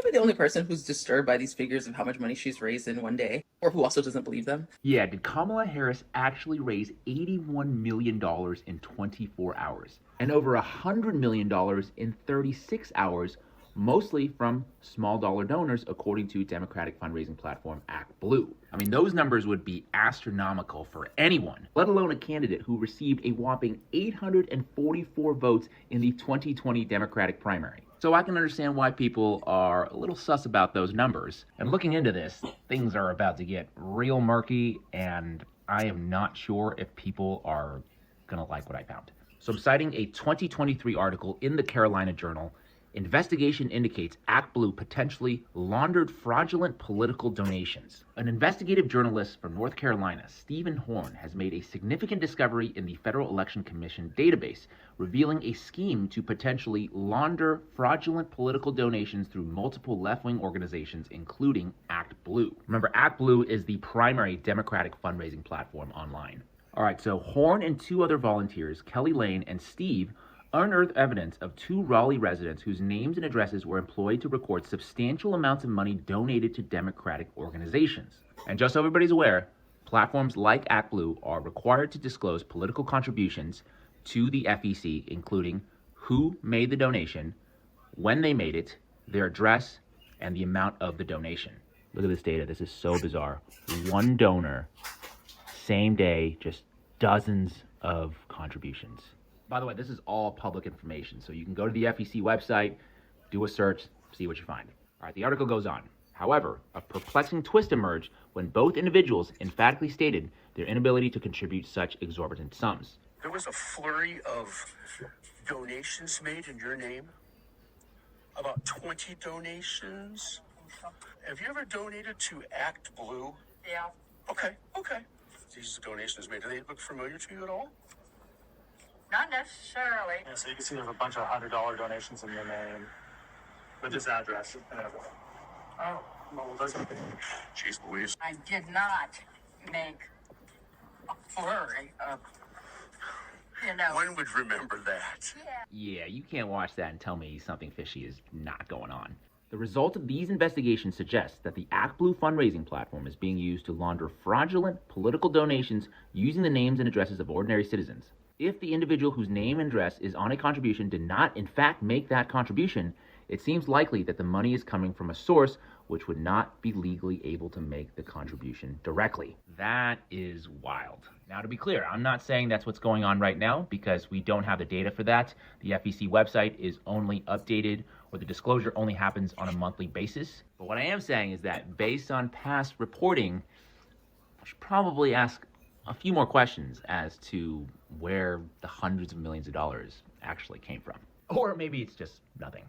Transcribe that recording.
be the only person who's disturbed by these figures of how much money she's raised in one day, or who also doesn't believe them. Yeah, did Kamala Harris actually raise $81 million in 24 hours? And over $100 million in 36 hours, mostly from small dollar donors, according to Democratic fundraising platform ActBlue. I mean, those numbers would be astronomical for anyone, let alone a candidate who received a whopping 844 votes in the 2020 Democratic primary. So I can understand why people are a little sus about those numbers. And looking into this, things are about to get real murky, and I am not sure if people are gonna like what I found. So I'm citing a 2023 article in the Carolina Journal. Investigation indicates ActBlue potentially laundered fraudulent political donations. An investigative journalist from North Carolina, Stephen Horn, has made a significant discovery in the Federal Election Commission database, revealing a scheme to potentially launder fraudulent political donations through multiple left-wing organizations, including ActBlue. Remember, ActBlue is the primary Democratic fundraising platform online. All right, so Horn and two other volunteers, Kelly Lane and Steve, unearthed evidence of two Raleigh residents whose names and addresses were employed to record substantial amounts of money donated to Democratic organizations. And just so everybody's aware, platforms like ActBlue are required to disclose political contributions to the FEC, including who made the donation, when they made it, their address, and the amount of the donation. Look at this data. This is so bizarre. One donor, same day, just dozens of contributions. By the way, this is all public information, so you can go to the FEC website, do a search, see what you find. All right, the article goes on. However, a perplexing twist emerged when both individuals emphatically stated their inability to contribute such exorbitant sums. There was a flurry of donations made in your name. About 20 donations. Have you ever donated to ActBlue? Yeah. Okay. These donations made, do they look familiar to you at all? Not necessarily. Yeah, so you can see there's a bunch of $100 donations in your name with this address and everything. Oh, Well, those are Jeez Louise. I did not make a flurry of, One would remember that. Yeah, you can't watch that and tell me something fishy is not going on. The result of these investigations suggests that the ActBlue fundraising platform is being used to launder fraudulent political donations using the names and addresses of ordinary citizens. If the individual whose name and address is on a contribution did not in fact make that contribution, it seems likely that the money is coming from a source which would not be legally able to make the contribution directly. That is wild. Now, to be clear, I'm not saying that's what's going on right now because we don't have the data for that. The FEC website is only updated, or the disclosure only happens on a monthly basis. But what I am saying is that based on past reporting, I should probably ask a few more questions as to where the hundreds of millions of dollars actually came from. Or maybe it's just nothing.